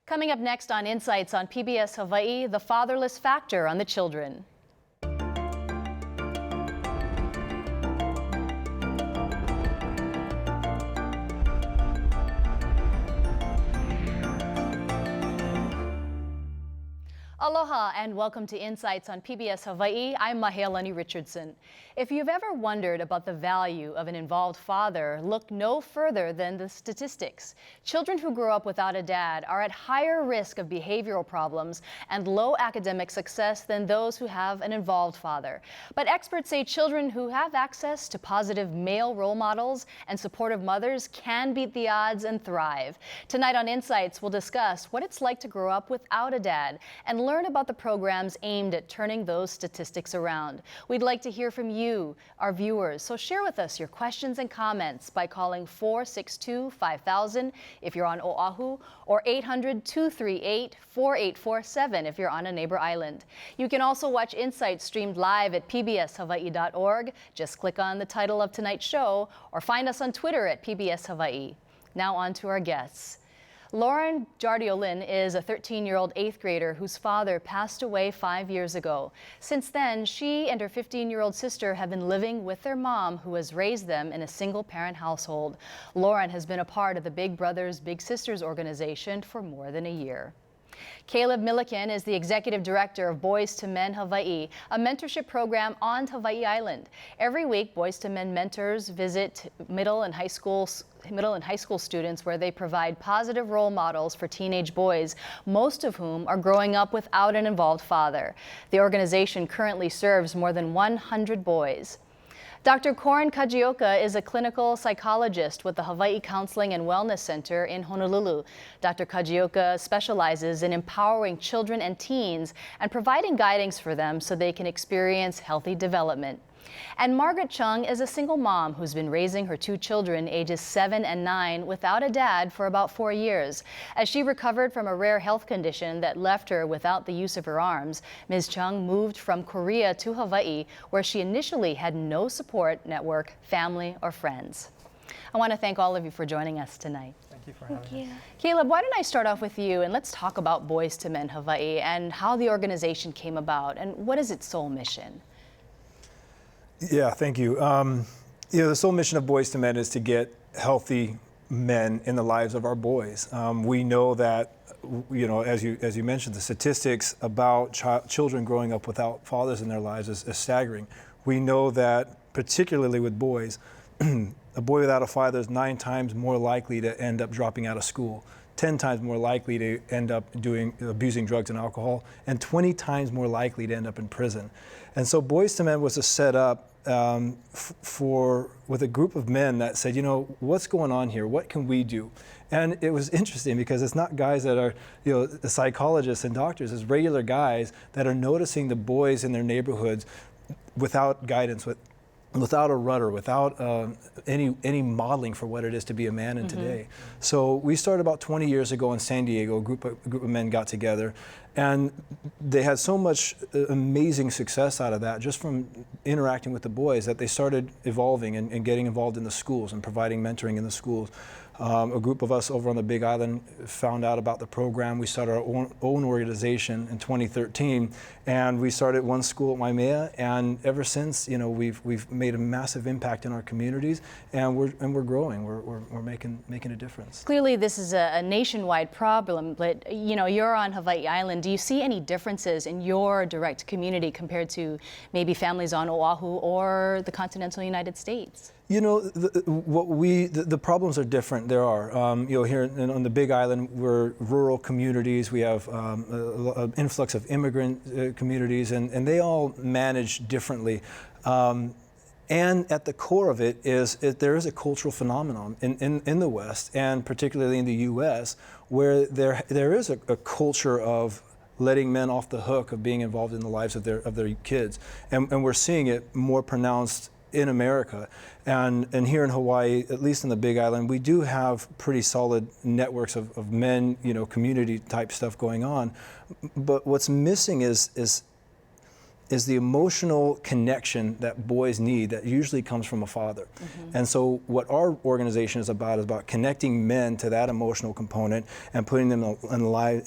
Coming up next on Insights on PBS Hawaii, the fatherless factor on the children. Aloha and welcome to Insights on PBS Hawaii. I'm Mahealani Richardson. If you've ever wondered about the value of an involved father, look no further than the statistics. Children who grow up without a dad are at higher risk of behavioral problems and low academic success than those who have an involved father. But experts say children who have access to positive male role models and supportive mothers can beat the odds and thrive. Tonight on Insights, we'll discuss what it's like to grow up without a dad and learn about the programs aimed at turning those statistics around. We'd like to hear from you, our viewers, so share with us your questions and comments by calling 462-5000 if you're on Oahu or 800-238-4847 if you're on a neighbor island. You can also watch Insights streamed live at pbshawaii.org. Just click on the title of tonight's show or find us on Twitter at PBS Hawaii. Now on to our guests. Lauren Jardiolin is a 13-year-old 8th grader whose father passed away 5 years ago. Since then, she and her 15-year-old sister have been living with their mom, who has raised them in a single-parent household. Lauren has been a part of the Big Brothers Big Sisters organization for more than a year. Caleb Milliken is the executive director of Boys to Men Hawaii, a mentorship program on Hawaii Island. Every week, Boys to Men mentors visit middle and high school students where they provide positive role models for teenage boys, most of whom are growing up without an involved father. The organization currently serves more than 100 boys. Dr. Korin Kajioka is a clinical psychologist with the Hawaii Counseling and Wellness Center in Honolulu. Dr. Kajioka specializes in empowering children and teens and providing guidance for them so they can experience healthy development. And Margaret Chung is a single mom who's been raising her 2 children, ages 7 and 9, without a dad for about 4 years. As she recovered from a rare health condition that left her without the use of her arms, Ms. Chung moved from Korea to Hawaii, where she initially had no support network, family, or friends. I want to thank all of you for joining us tonight. Thank you for having us. Caleb, why don't I start off with you and let's talk about Boys to Men Hawaii and how the organization came about and what is its sole mission? Yeah, thank you. The sole mission of Boys to Men is to get healthy men in the lives of our boys. We know that, as you mentioned, the statistics about children growing up without fathers in their lives is staggering. We know that, particularly with boys, a boy without a father is 9 times more likely to end up dropping out of school, 10 times more likely to end up abusing drugs and alcohol, and 20 times more likely to end up in prison. And so Boys to Men was set up with a group of men that said, what's going on here? What can we do? And it was interesting because it's not guys that are, the psychologists and doctors, it's regular guys that are noticing the boys in their neighborhoods without guidance, without a rudder, without any modeling for what it is to be a man in today. So we started about 20 years ago in San Diego. A group of men got together, and they had so much amazing success out of that, just from interacting with the boys, that they started evolving and getting involved in the schools and providing mentoring in the schools. A group of us over on the Big Island found out about the program. We started our own organization in 2013, and we started one school at Waimea. And ever since, we've made a massive impact in our communities, and we're growing. We're making a difference. Clearly, this is a nationwide problem, but you're on Hawaii Island. Do you see any differences in your direct community compared to maybe families on Oahu or the continental United States? The problems are different. There are, here on the Big Island, we're rural communities. We have an influx of immigrant communities, and they all manage differently. And at the core of it is there is a cultural phenomenon in the West, and particularly in the U.S., where there is a culture of letting men off the hook of being involved in the lives of their kids, and we're seeing it more pronounced in America. And here in Hawaii, at least in the Big Island, we do have pretty solid networks of men, community type stuff going on. But what's missing is is the emotional connection that boys need that usually comes from a father. And so what our organization is about connecting men to that emotional component and putting them in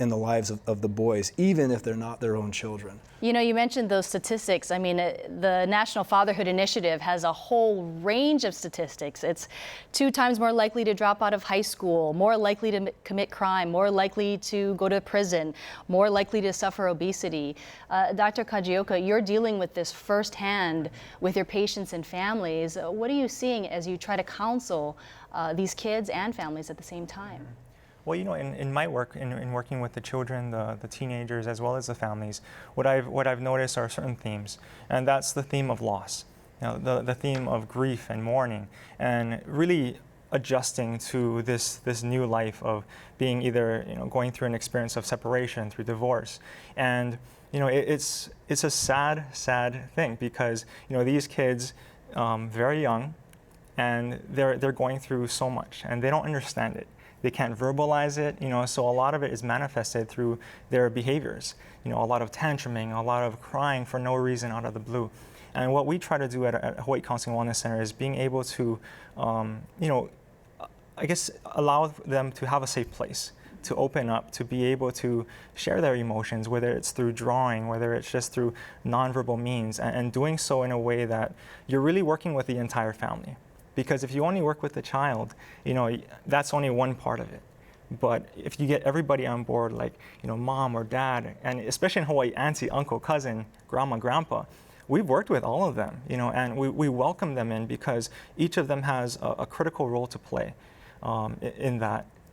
the lives of the boys, even if they're not their own children. You know, you mentioned those statistics. I mean, the National Fatherhood Initiative has a whole range of statistics. It's 2 times more likely to drop out of high school, more likely to commit crime, more likely to go to prison, more likely to suffer obesity. Dr. Kajioka, you're dealing with this firsthand with your patients and families. What are you seeing as you try to counsel these kids and families at the same time? Well, you know, in my work, in working with the children, the teenagers, as well as the families, what I've noticed are certain themes, and that's the theme of loss, you know, the theme of grief and mourning, and really adjusting to this new life of being either, you know, going through an experience of separation, through divorce, and you know, it's a sad thing because, you know, these kids, very young, and they're going through so much, and they don't understand it. They can't verbalize it, you know, so a lot of it is manifested through their behaviors. You know, a lot of tantruming, a lot of crying for no reason out of the blue. And what we try to do at Hawai'i Counseling Wellness Center is being able to, you know, I guess allow them to have a safe place, to open up, to be able to share their emotions, whether it's through drawing, whether it's just through nonverbal means, and doing so in a way that you're really working with the entire family. Because if you only work with the child, you know, that's only one part of it. But if you get everybody on board, like, you know, mom or dad, and especially in Hawaii, auntie, uncle, cousin, grandma, grandpa, we've worked with all of them, you know, and we welcome them in because each of them has a critical role to play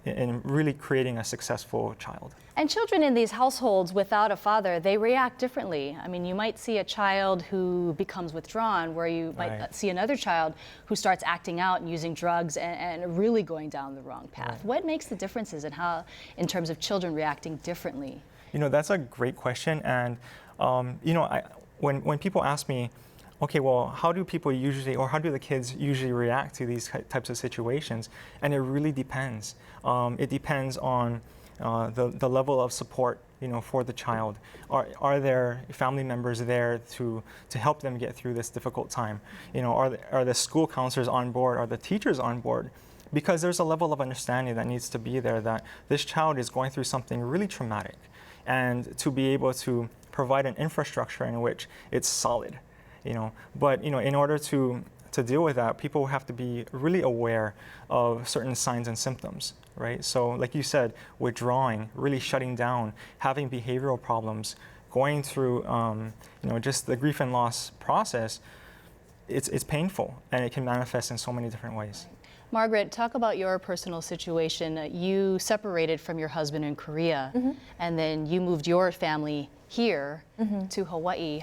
in really creating a successful child. And children in these households without a father, they react differently. I mean, you might see a child who becomes withdrawn, where you might see another child who starts acting out and using drugs and really going down the wrong path. Right. What makes the differences in terms of children reacting differently? You know, that's a great question. And, you know, when people ask me, okay, well, how do people usually, or how do the kids usually react to these types of situations? And it really depends. It depends on the level of support, you know, for the child. Are there family members there to help them get through this difficult time? You know, are the school counselors on board? Are the teachers on board? Because there's a level of understanding that needs to be there that this child is going through something really traumatic, and to be able to provide an infrastructure in which it's solid. You know, but you know, in order to deal with that, people have to be really aware of certain signs and symptoms, right? So, like you said, withdrawing, really shutting down, having behavioral problems, going through, you know, just the grief and loss process. It's painful, and it can manifest in so many different ways. Margaret, talk about your personal situation. You separated from your husband in Korea, and then you moved your family here to Hawaii.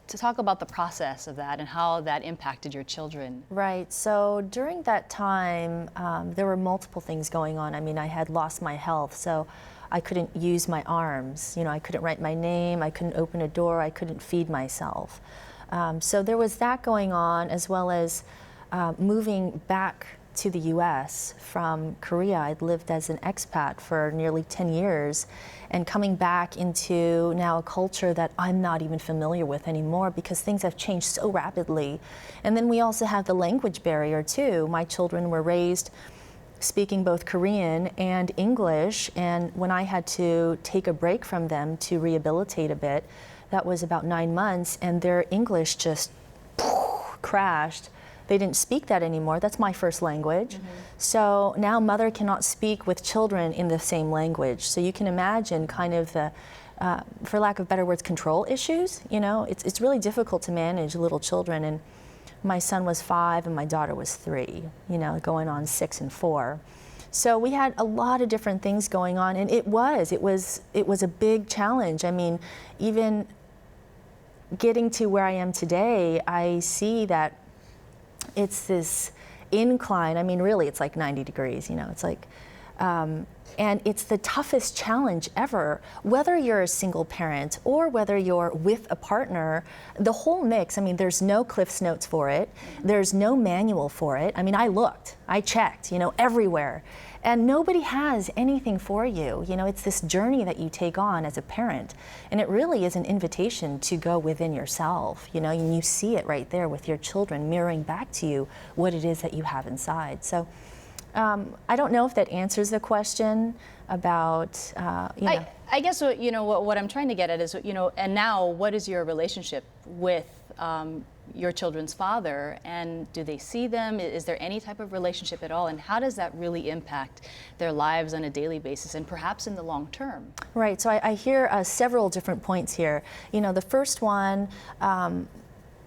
To talk about the process of that and how that impacted your children. Right. So during that time, there were multiple things going on. I mean, I had lost my health, so I couldn't use my arms. You know, I couldn't write my name. I couldn't open a door. I couldn't feed myself. So there was that going on, as well as moving back to the U.S. from Korea. I'd lived as an expat for nearly 10 years, and coming back into now a culture that I'm not even familiar with anymore because things have changed so rapidly. And then we also have the language barrier too. My children were raised speaking both Korean and English, and when I had to take a break from them to rehabilitate a bit, that was about 9 months, and their English just crashed. They didn't speak that anymore. That's my first language. So now mother cannot speak with children in the same language. So you can imagine kind of the, for lack of better words, control issues. You know, it's really difficult to manage little children. And my son was 5 and my daughter was 3, you know, going on 6 and 4. So we had a lot of different things going on, and it was a big challenge. I mean, even getting to where I am today, I see that it's this incline. I mean, really, it's like 90 degrees, you know, it's like, and it's the toughest challenge ever, whether you're a single parent or whether you're with a partner, the whole mix. I mean, there's no Cliff's Notes for it. There's no manual for it. I mean, I looked, I checked, you know, everywhere. And nobody has anything for you. You know, it's this journey that you take on as a parent. And it really is an invitation to go within yourself, you know, and you see it right there with your children mirroring back to you what it is that you have inside. So I don't know if that answers the question about, you know. I guess what I'm trying to get at is, and now what is your relationship with your children's father, and do they see them? Is there any type of relationship at all, and how does that really impact their lives on a daily basis and perhaps in the long term? Right, so I hear several different points here. You know, the first one,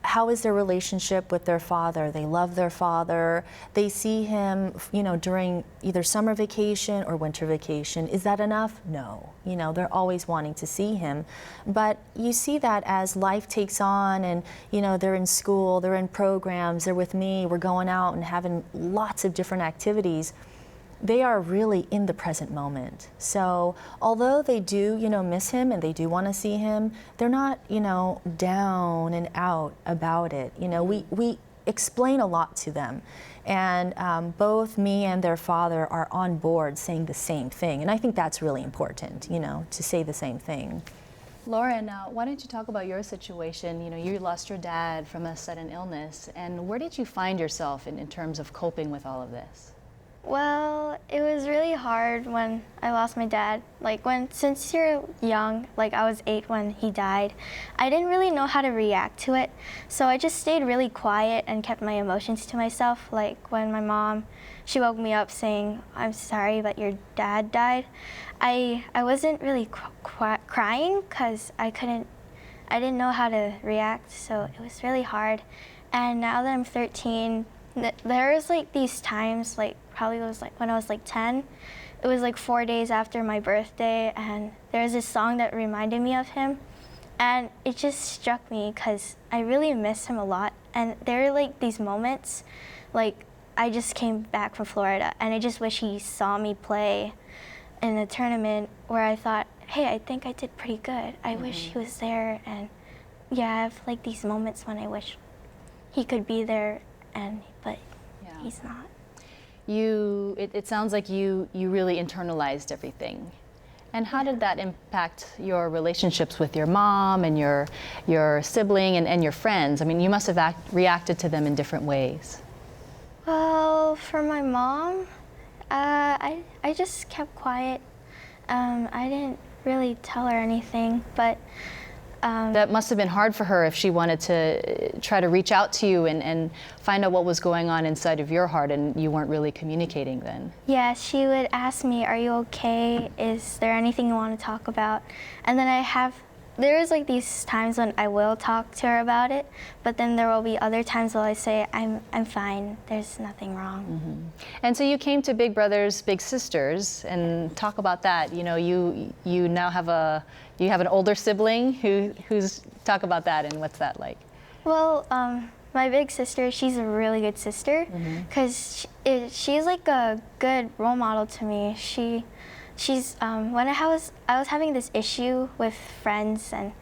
how is their relationship with their father? They love their father. They see him, you know, during either summer vacation or winter vacation. Is that enough? No. You know, they're always wanting to see him. But you see that as life takes on and, you know, they're in school, they're in programs, they're with me, we're going out and having lots of different activities. They are really in the present moment. So although they do, you know, miss him and they do want to see him, they're not, you know, down and out about it. You know, we explain a lot to them. And both me and their father are on board saying the same thing. And I think that's really important, you know, to say the same thing. Lauren, why don't you talk about your situation? You know, you lost your dad from a sudden illness. And where did you find yourself in terms of coping with all of this? Well, it was really hard when I lost my dad. Like since you're young, like I was 8 when he died, I didn't really know how to react to it. So I just stayed really quiet and kept my emotions to myself. Like when my mom, she woke me up saying, "I'm sorry, but your dad died." I wasn't really crying because I didn't know how to react. So it was really hard. And now that I'm 13, there's like these times, like probably it was like when I was like 10, it was like 4 days after my birthday, and there's this song that reminded me of him, and it just struck me because I really miss him a lot. And there are like these moments, like I just came back from Florida and I just wish he saw me play in a tournament where I thought, hey, I think I did pretty good. I wish he was there. And yeah, I have like these moments when I wish he could be there, but he's not. It sounds like you really internalized everything. And how did that impact your relationships with your mom and your sibling and your friends? I mean, you must have reacted to them in different ways. Well, for my mom, I just kept quiet. I didn't really tell her anything, but that must have been hard for her if she wanted to try to reach out to you and find out what was going on inside of your heart, and you weren't really communicating then. Yeah, she would ask me, "Are you okay? Is there anything you want to talk about?" And then there's like these times when I will talk to her about it, but then there will be other times where I say, I'm fine, there's nothing wrong. Mm-hmm. And so you came to Big Brothers Big Sisters, and talk about that. You know, you now have an older sibling who's talk about that, and what's that like? Well, my big sister, she's a really good sister because she's like a good role model to me. She's when I was having this issue with friends, and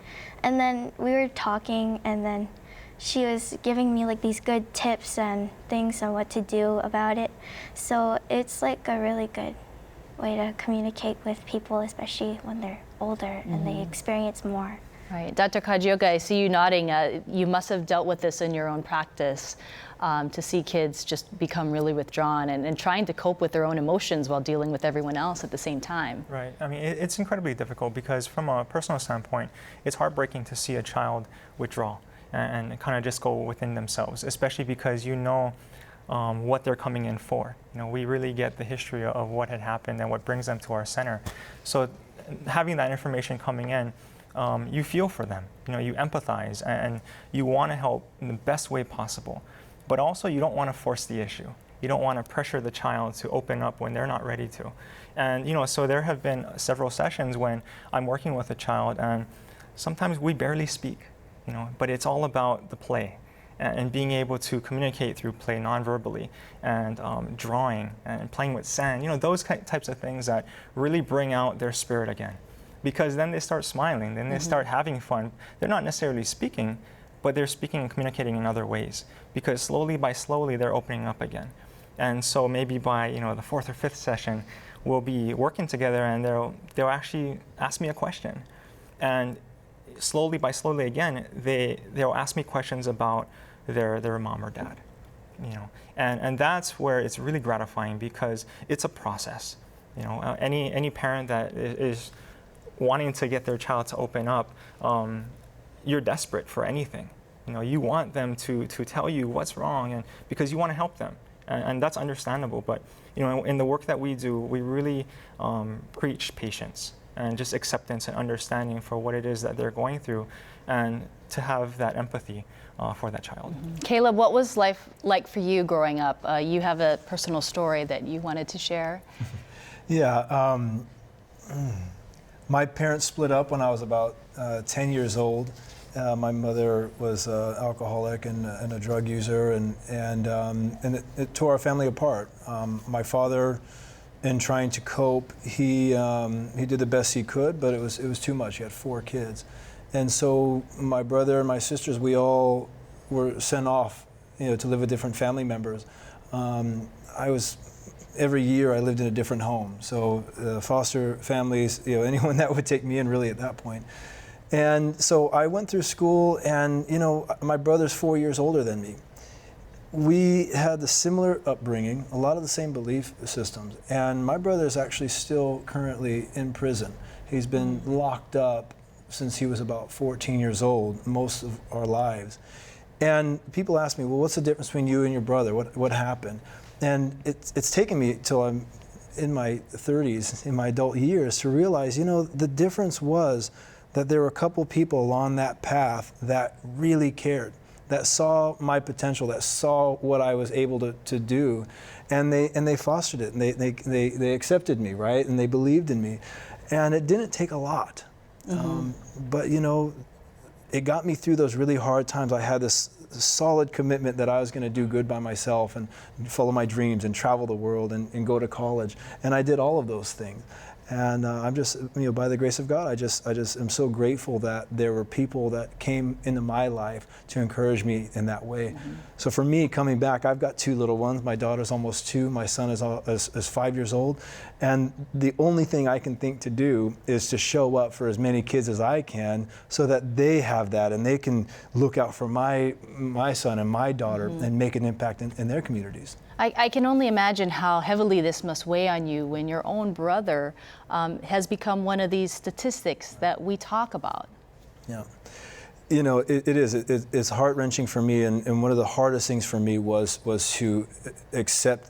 then we were talking, and then she was giving me like these good tips and things on what to do about it. So it's like a really good way to communicate with people, especially when they're older and they experience more. Right. Dr. Kajioka, I see you nodding. You must have dealt with this in your own practice, to see kids just become really withdrawn and trying to cope with their own emotions while dealing with everyone else at the same time. Right. I mean, it's incredibly difficult because from a personal standpoint, it's heartbreaking to see a child withdraw and kind of just go within themselves, especially because you know what they're coming in for. You know, we really get the history of what had happened and what brings them to our center. So having that information coming in, you feel for them, you know, you empathize and you want to help in the best way possible. But also you don't want to force the issue. You don't want to pressure the child to open up when they're not ready to. And, you know, so there have been several sessions when I'm working with a child and sometimes we barely speak, you know, but it's all about the play and being able to communicate through play non-verbally and drawing and playing with sand, you know, those types of things that really bring out their spirit again. Because then they start smiling, then they start having fun. They're not necessarily speaking, but they're speaking and communicating in other ways. Because slowly by slowly, they're opening up again. And so maybe by the fourth or fifth session, we'll be working together, and they'll actually ask me a question, and slowly again, they'll ask me questions about their mom or dad, and that's where it's really gratifying, because it's a process. Any parent that is wanting to get their child to open up, you're desperate for anything. You want them to tell you what's wrong, and because you want to help them, and that's understandable. But in the work that we do, we really preach patience and just acceptance and understanding for what it is that they're going through, and to have that empathy for that child. Caleb, what was life like for you growing up? You have a personal story that you wanted to share. Yeah, my parents split up when I was about 10 years old. My mother was an alcoholic and a drug user, and it tore our family apart. My father, in trying to cope, he did the best he could, but it was too much. He had 4 kids, and so my brother and my sisters, we all were sent off, to live with different family members. Every year I lived in a different home. So foster families, anyone that would take me in really at that point. And so I went through school, and my brother's 4 years older than me. We had the similar upbringing, a lot of the same belief systems. And my brother is actually still currently in prison. He's been locked up since he was about 14 years old, most of our lives. And people ask me, well, what's the difference between you and your brother? What happened? And it's taken me till I'm in my 30s, in my adult years, to realize, the difference was that there were a couple people along that path that really cared, that saw my potential, that saw what I was able to do, and they fostered it, and they accepted me, right? And they believed in me. And it didn't take a lot. But it got me through those really hard times. I had this solid commitment that I was going to do good by myself and follow my dreams and travel the world and go to college. And I did all of those things. And I'm just, by the grace of God, I just am so grateful that there were people that came into my life to encourage me in that way. So for me, coming back, I've got 2 little ones. My daughter's almost 2. My son is 5 years old. And the only thing I can think to do is to show up for as many kids as I can, so that they have that and they can look out for my son and my daughter and make an impact in their communities. I can only imagine how heavily this must weigh on you when your own brother has become one of these statistics that we talk about. Yeah. It is. It's heart-wrenching for me, and one of the hardest things for me was to accept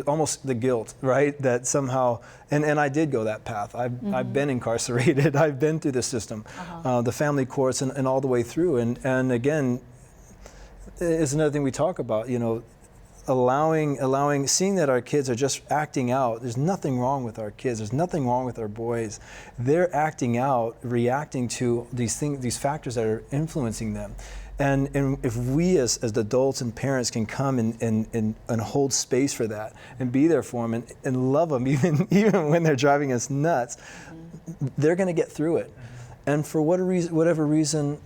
almost the guilt, right? That somehow, and I did go that path. I've been incarcerated. I've been through the system, the family courts, and all the way through. And again, it's another thing we talk about, seeing that our kids are just acting out. There's nothing wrong with our kids. There's nothing wrong with our boys. They're acting out, reacting to these things, these factors that are influencing them. And if we as adults and parents can come and hold space for that and be there for them and love them even when they're driving us nuts, they're going to get through it. And for whatever reason,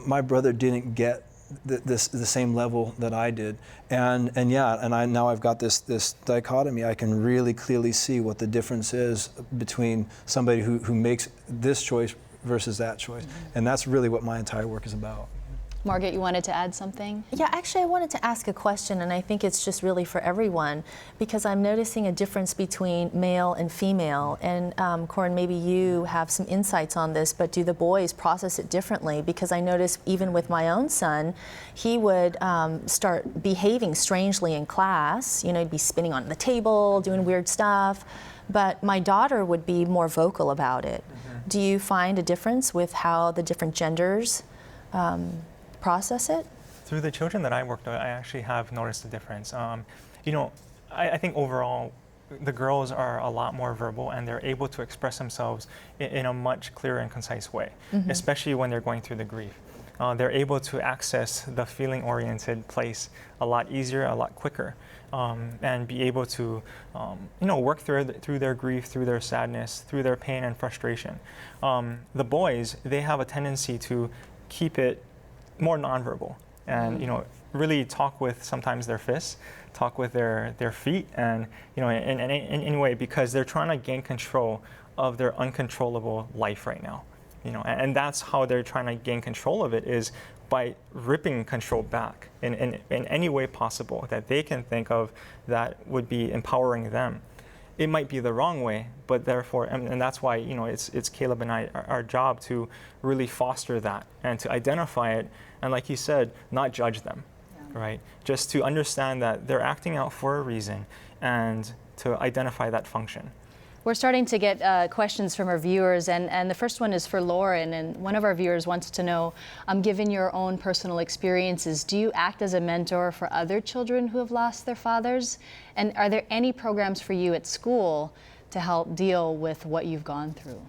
my brother didn't get the same level that I did, and now I've got this dichotomy. I can really clearly see what the difference is between somebody who makes this choice versus that choice, and that's really what my entire work is about. Margaret, you wanted to add something? Yeah, actually I wanted to ask a question, and I think it's just really for everyone, because I'm noticing a difference between male and female. And Corin, maybe you have some insights on this, but do the boys process it differently? Because I noticed even with my own son, he would start behaving strangely in class. He'd be spinning on the table, doing weird stuff. But my daughter would be more vocal about it. Do you find a difference with how the different genders process it? Through the children that I worked with, I actually have noticed a difference. I think overall, the girls are a lot more verbal, and they're able to express themselves in a much clearer and concise way, especially when they're going through the grief. They're able to access the feeling-oriented place a lot easier, a lot quicker, and be able to, work through their grief, through their sadness, through their pain and frustration. The boys, they have a tendency to keep it more nonverbal. and really talk with sometimes their fists, talk with their feet, and in any way, because they're trying to gain control of their uncontrollable life right now. And that's how they're trying to gain control of it, is by ripping control back in any way possible that they can think of that would be empowering them. It might be the wrong way, but therefore, and that's why it's Caleb and our job to really foster that and to identify it, and like you said, not judge them, right? Just to understand that they're acting out for a reason and to identify that function. We're starting to get questions from our viewers, and the first one is for Lauren, and one of our viewers wants to know, given your own personal experiences, do you act as a mentor for other children who have lost their fathers? And are there any programs for you at school to help deal with what you've gone through?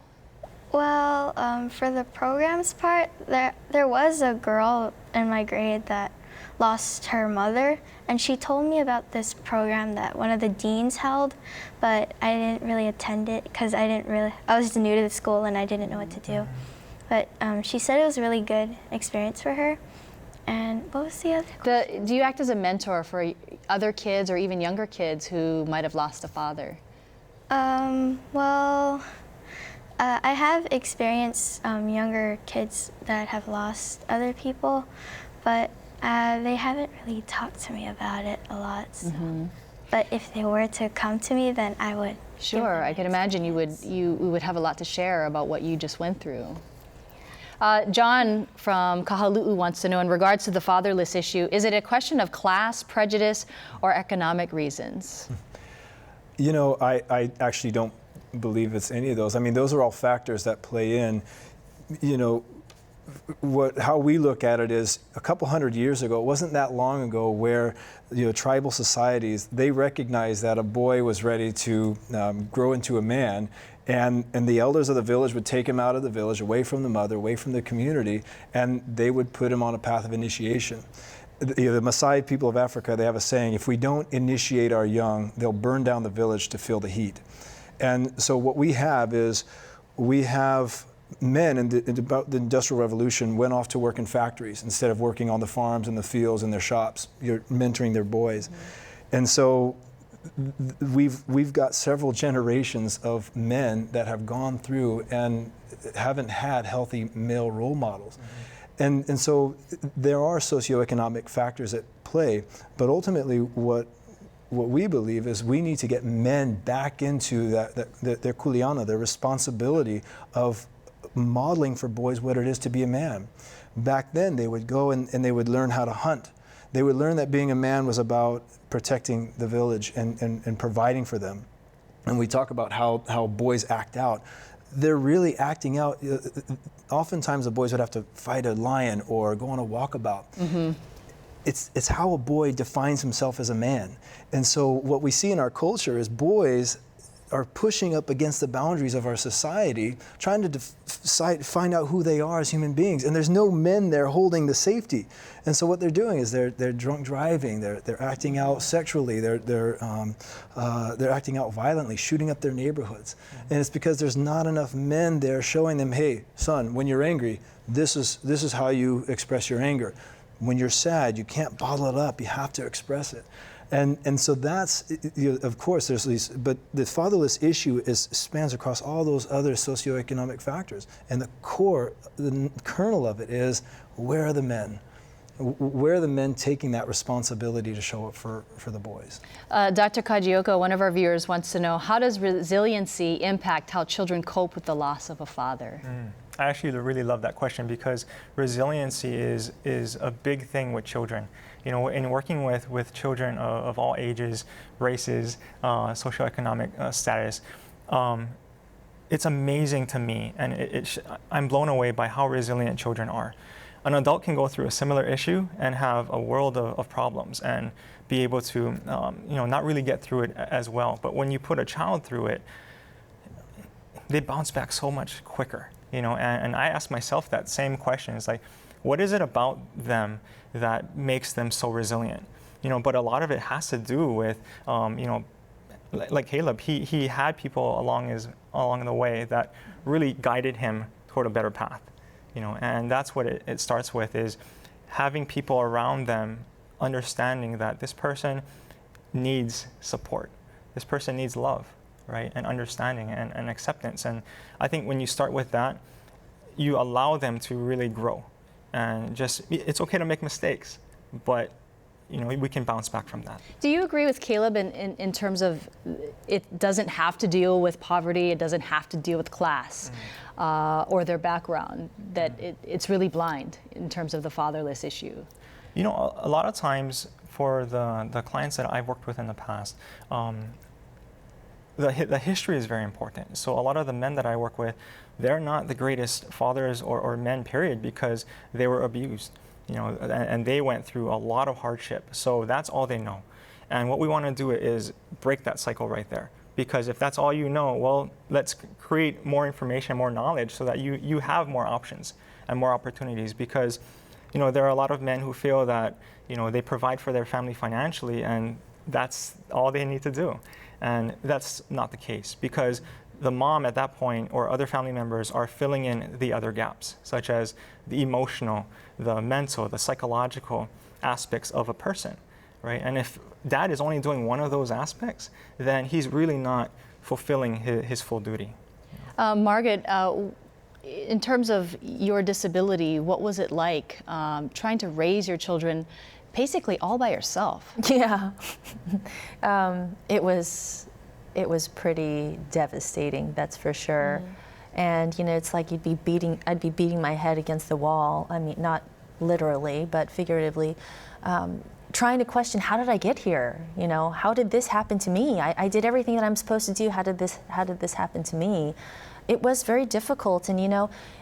Well, for the programs part, there was a girl in my grade that lost her mother, and she told me about this program that one of the deans held, but I didn't really attend it because I was new to the school and I didn't know what to do. But she said it was a really good experience for her. And what was the other question? Do you act as a mentor for other kids or even younger kids who might have lost a father? Well, I have experienced younger kids that have lost other people, but they haven't really talked to me about it a lot. So. But if they were to come to me, then I would. Sure, I can imagine you would have a lot to share about what you just went through. John from Kahalu'u wants to know, in regards to the fatherless issue, is it a question of class, prejudice, or economic reasons? I actually don't believe it's any of those. I mean, those are all factors that play in. How we look at it is, a couple hundred years ago, it wasn't that long ago, where tribal societies, they recognized that a boy was ready to grow into a man, and the elders of the village would take him out of the village, away from the mother, away from the community, and they would put him on a path of initiation. The Maasai people of Africa, they have a saying, if we don't initiate our young, they'll burn down the village to feel the heat. And so what we have is, men in about the Industrial Revolution went off to work in factories instead of working on the farms and the fields and their shops. You're mentoring their boys. And so we've got several generations of men that have gone through and haven't had healthy male role models. And so there are socioeconomic factors at play, but ultimately what we believe is we need to get men back into their kuleana, their responsibility of modeling for boys what it is to be a man. Back then, they would go and they would learn how to hunt. They would learn that being a man was about protecting the village and providing for them. And we talk about how boys act out. They're really acting out. Oftentimes, the boys would have to fight a lion or go on a walkabout. It's how a boy defines himself as a man. And so what we see in our culture is boys are pushing up against the boundaries of our society, trying to find out who they are as human beings. And there's no men there holding the safety. And so what they're doing is they're drunk driving, they're acting out sexually, they're acting out violently, shooting up their neighborhoods. And it's because there's not enough men there showing them, hey, son, when you're angry, this is how you express your anger. When you're sad, you can't bottle it up, you have to express it. And so that's, of course, there's these, but the fatherless issue spans across all those other socioeconomic factors. And the kernel of it is, where are the men? Where are the men taking that responsibility to show up for the boys? Dr. Kajioko, one of our viewers, wants to know, how does resiliency impact how children cope with the loss of a father? I actually really love that question, because resiliency is a big thing with children. In working with children of all ages, races, socioeconomic status, it's amazing to me, and I'm blown away by how resilient children are. An adult can go through a similar issue and have a world of problems and be able to, not really get through it as well. But when you put a child through it, they bounce back so much quicker. And I ask myself that same question. It's like, what is it about them that makes them so resilient? But a lot of it has to do with, like Caleb, he had people along the way that really guided him toward a better path. And that's what it starts with, is having people around them understanding that this person needs support, this person needs love, right, and understanding and acceptance. And I think when you start with that, you allow them to really grow. And just, it's okay to make mistakes, but we can bounce back from that. Do you agree with Caleb in terms of it doesn't have to deal with poverty, it doesn't have to deal with class or their background, that it's really blind in terms of the fatherless issue? A lot of times for the clients that I've worked with in the past, the history is very important. So a lot of the men that I work with, they're not the greatest fathers or men, period, because they were abused. And they went through a lot of hardship. So that's all they know. And what we want to do is break that cycle right there. Because if that's all you know, well, let's create more information, more knowledge, so that you have more options and more opportunities. Because, there are a lot of men who feel that, they provide for their family financially, and that's all they need to do. And that's not the case, because the mom at that point or other family members are filling in the other gaps, such as the emotional, the mental, the psychological aspects of a person, right? And if dad is only doing one of those aspects, then he's really not fulfilling his full duty. Margaret, in terms of your disability, what was it like trying to raise your children basically all by yourself? Yeah, it was pretty devastating, that's for sure. And it's like I'd be beating my head against the wall. I mean, not literally, but figuratively, trying to question, how did I get here? How did this happen to me? I did everything that I'm supposed to do. How did this happen to me? It was very difficult, and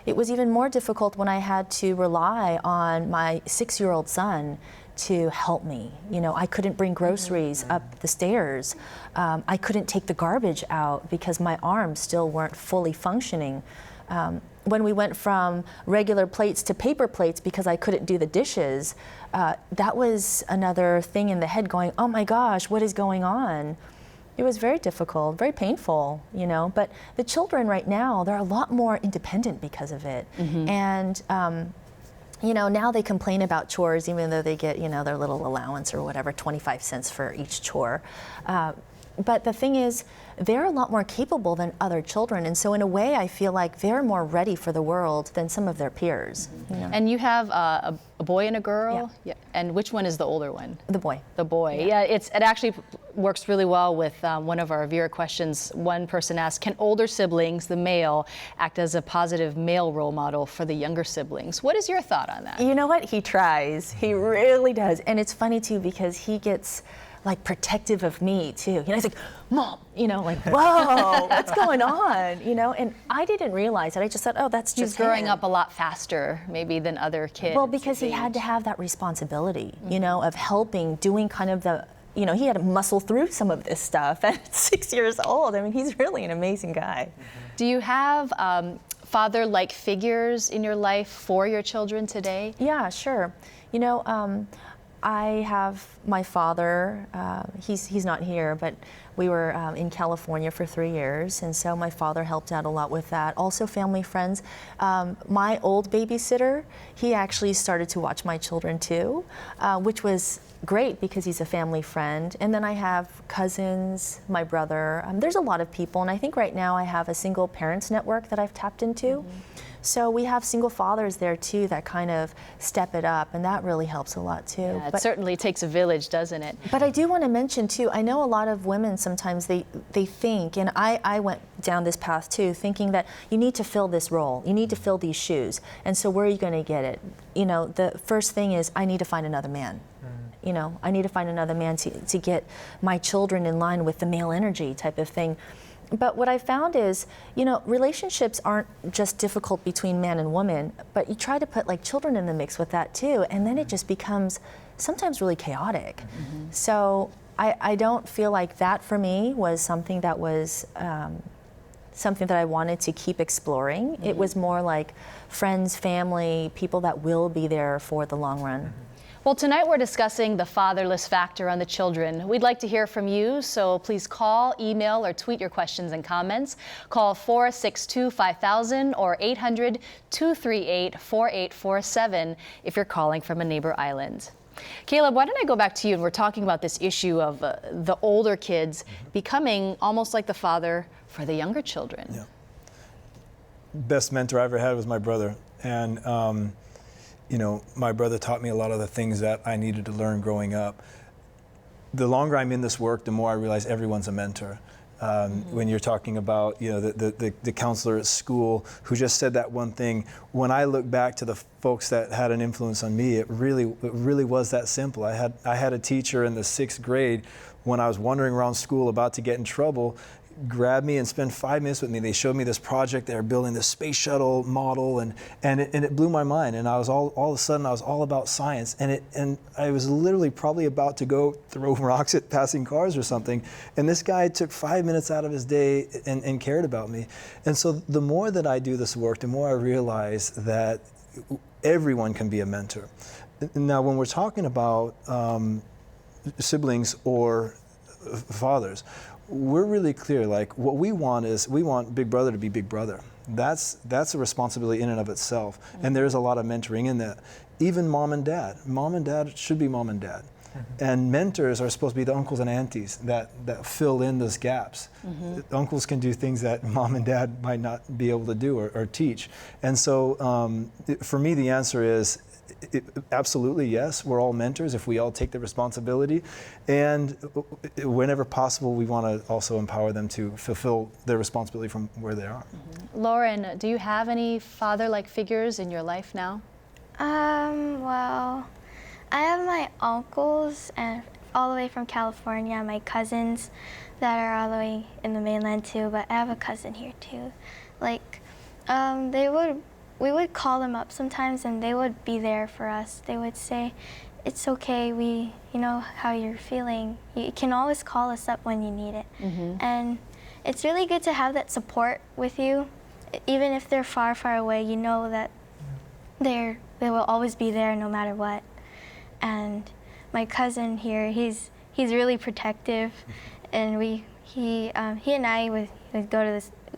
it was even more difficult when I had to rely on my 6-year-old son to help me. I couldn't bring groceries up the stairs. I couldn't take the garbage out because my arms still weren't fully functioning. When we went from regular plates to paper plates because I couldn't do the dishes, that was another thing in the head going, oh my gosh, what is going on? It was very difficult, very painful, but the children right now, they're a lot more independent because of it. And now they complain about chores, even though they get, their little allowance or whatever, 25 cents for each chore. But the thing is, they're a lot more capable than other children. And so in a way, I feel like they're more ready for the world than some of their peers. And you have a boy and a girl? Yeah. And which one is the older one? The boy. The boy. Yeah, it actually works really well with one of our viewer questions. One person asked, can older siblings, the male, act as a positive male role model for the younger siblings? What is your thought on that? You know what? He tries. He really does. And it's funny, too, because he gets protective of me too. He's like, Mom, whoa, what's going on? And I didn't realize it. I just thought, oh, that's just He's growing him. up a lot faster maybe than other kids. Well, because he had to have that responsibility, of helping, doing kind of the, he had to muscle through some of this stuff at 6 years old. I mean, he's really an amazing guy. Do you have father-like figures in your life for your children today? Yeah, sure. I have my father, he's not here, but we were in California for 3 years, and so my father helped out a lot with that. Also family friends. My old babysitter, he actually started to watch my children too, which was great because he's a family friend. And then I have cousins, my brother. There's a lot of people, and I think right now I have a single parents network that I've tapped into. So we have single fathers there too that kind of step it up, and that really helps a lot too. Yeah, it certainly takes a village, doesn't it? But I do want to mention too, I know a lot of women sometimes they think, and I went down this path too, thinking that you need to fill this role, you need to fill these shoes, and so where are you going to get it? The first thing is I need to find another man. I need to find another man to get my children in line with the male energy type of thing. But what I found is, relationships aren't just difficult between man and woman, but you try to put children in the mix with that too, and then it just becomes sometimes really chaotic. So I don't feel like that for me was something that was something that I wanted to keep exploring. It was more like friends, family, people that will be there for the long run. Well, tonight we're discussing the fatherless factor on the children. We'd like to hear from you, so please call, email, or tweet your questions and comments. Call 462-5000 or 800-238-4847 if you're calling from a neighbor island. Caleb, why don't I go back to you, and we're talking about this issue of the older kids becoming almost like the father for the younger children. Yeah. Best mentor I ever had was my brother, and you know, my brother taught me a lot of the things that I needed to learn growing up. The longer I'm in this work, the more I realize everyone's a mentor. When you're talking about, you know, the counselor at school who just said that one thing, when I look back to the folks that had an influence on me, it really was that simple. I had a teacher in the 6th grade when I was wandering around school about to get in trouble, grabbed me and spent 5 minutes with me. They showed me this project. They were building this space shuttle model, and it blew my mind. And I was all of a sudden I was all about science, and I was literally probably about to go throw rocks at passing cars or something. And this guy took 5 minutes out of his day and cared about me. And so the more that I do this work, the more I realize that everyone can be a mentor. Now, when we're talking about siblings or fathers, we're really clear, like what we want is we want Big Brother to be Big Brother. That's a responsibility in and of itself. And there's a lot of mentoring in that. Even mom and dad. Mom and dad should be mom and dad. And mentors are supposed to be the uncles and aunties that fill in those gaps. Uncles can do things that mom and dad might not be able to do or teach. And so for me, the answer is absolutely yes, we're all mentors if we all take the responsibility. And whenever possible, we want to also empower them to fulfill their responsibility from where they are. Lauren, do you have any father-like figures in your life now? Well, I have my uncles and all the way from California, my cousins that are all the way in the mainland too, but I have a cousin here too. Like, we would call them up sometimes and they would be there for us. They would say, it's okay, we know how you're feeling. You can always call us up when you need it. And it's really good to have that support with you. Even if they're far, far away, you know that they will always be there no matter what. And my cousin here, he's really protective, and he and I would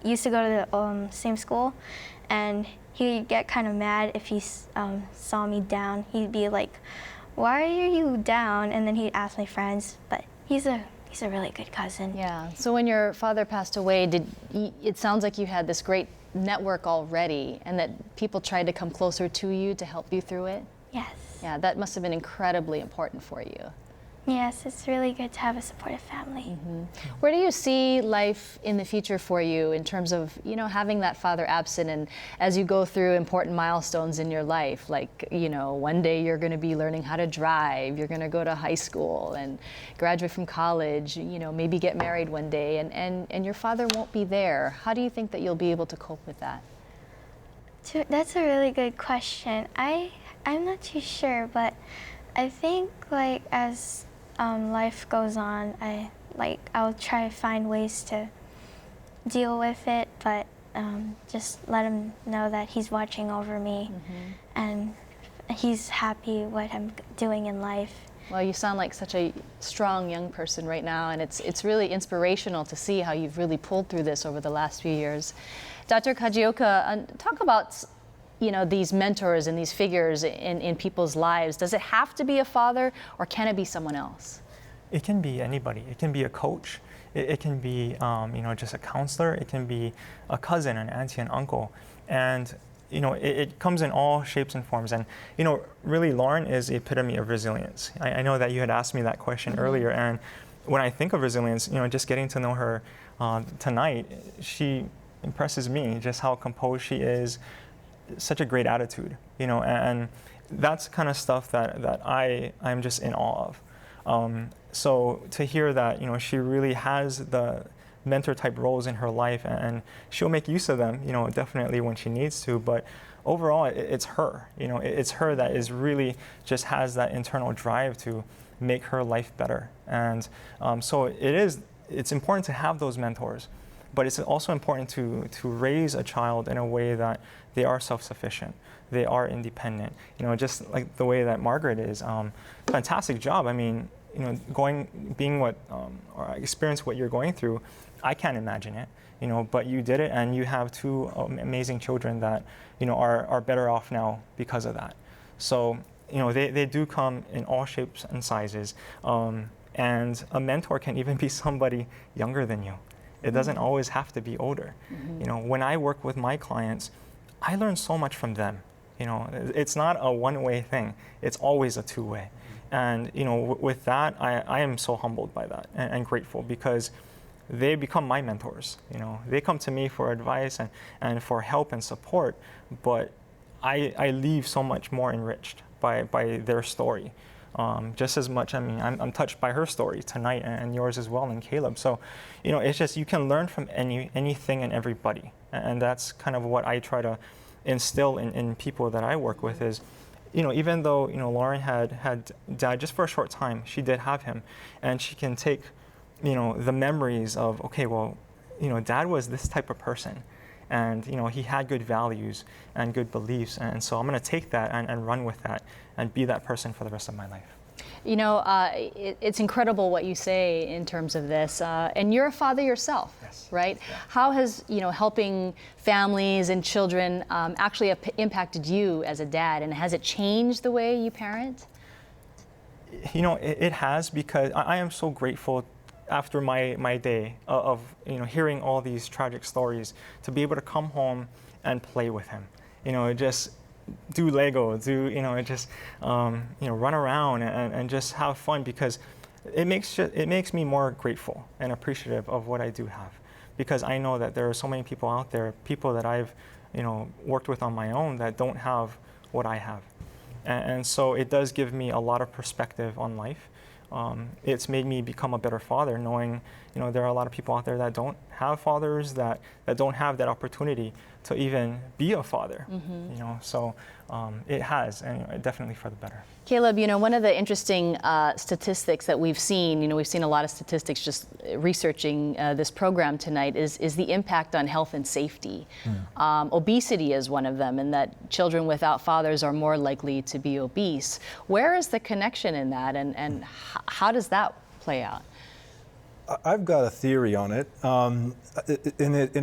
used to go to the same school, and he'd get kind of mad if he saw me down. He'd be like, "Why are you down?" And then he'd ask my friends. But he's a really good cousin. Yeah. So when your father passed away, it sounds like you had this great network already, and that people tried to come closer to you to help you through it? Yes. Yeah, that must have been incredibly important for you. Yes, it's really good to have a supportive family. Where do you see life in the future for you in terms of, having that father absent, and as you go through important milestones in your life, like, one day you're going to be learning how to drive, you're going to go to high school and graduate from college, maybe get married one day, and your father won't be there. How do you think that you'll be able to cope with that? That's a really good question. I'm not too sure, but I think as life goes on, I'll try to find ways to deal with it, but just let him know that he's watching over me and he's happy what I'm doing in life. Well, you sound like such a strong young person right now, and it's really inspirational to see how you've really pulled through this over the last few years. Dr. Kajioka, talk about these mentors and these figures in people's lives. Does it have to be a father, or can it be someone else? It can be anybody. It can be a coach. It can be just a counselor. It can be a cousin, an auntie, an uncle. And it comes in all shapes and forms. And really, Lauren is the epitome of resilience. I know that you had asked me that question earlier, and when I think of resilience, just getting to know her tonight, she impresses me, just how composed she is, such a great attitude, and that's kind of stuff that I'm just in awe of. So to hear that, she really has the mentor type roles in her life, and she'll make use of them, definitely when she needs to, but overall it's her, it's her that is really just has that internal drive to make her life better. And so it's important to have those mentors, but it's also important to raise a child in a way that they are self-sufficient, they are independent. You know, just like the way that Margaret is. Fantastic job. I mean, you know, being what or experience what you're going through, I can't imagine it. You know, but you did it, and you have two amazing children that, you know, are better off now because of that. So, you know, they do come in all shapes and sizes. And a mentor can even be somebody younger than you. It doesn't always have to be older. You know, when I work with my clients, I learn so much from them. You know, it's not a one-way thing. It's always a two-way. And, you know, with that, I am so humbled by that and grateful, because they become my mentors. You know, they come to me for advice and for help and support, but I leave so much more enriched by their story. Just as much, I mean, I'm touched by her story tonight, and yours as well, and Caleb. So, you know, it's just, you can learn from anything and everybody. And that's kind of what I try to instill in people that I work with is, you know, even though, you know, Lauren had died just for a short time, she did have him. And she can take, you know, the memories of, okay, well, you know, Dad was this type of person. And, you know, he had good values and good beliefs. And so I'm going to take that and run with that and be that person for the rest of my life. You know, it's incredible what you say in terms of this. And you're a father yourself, yes. Right? Yeah. How has, you know, helping families and children actually impacted you as a dad? And has it changed the way you parent? You know, it has, because I am so grateful after my day of, you know, hearing all these tragic stories, to be able to come home and play with him. You know, just do Lego, you know, just, you know, run around and just have fun, because it makes me more grateful and appreciative of what I do have, because I know that there are so many people out there, people that I've, you know, worked with on my own, that don't have what I have. And so it does give me a lot of perspective on life. It's made me become a better father, knowing, you know, there are a lot of people out there that don't have fathers, that don't have that opportunity to even be a father. You know, so it has, and definitely for the better. Caleb, you know, one of the interesting statistics that we've seen, you know, we've seen a lot of statistics just researching this program tonight, is the impact on health and safety. Obesity is one of them, and that children without fathers are more likely to be obese. Where is the connection in that, and how does that play out? I've got a theory on it, and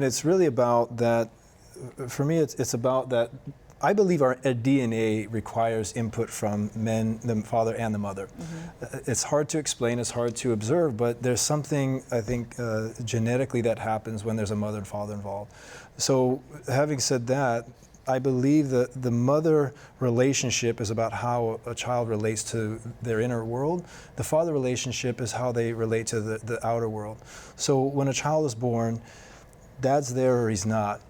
it's really about that. For me, it's about that. I believe our DNA requires input from men, the father and the mother. It's hard to explain, it's hard to observe, but there's something, I think, genetically that happens when there's a mother and father involved. So having said that, I believe that the mother relationship is about how a child relates to their inner world. The father relationship is how they relate to the outer world. So when a child is born, Dad's there or he's not.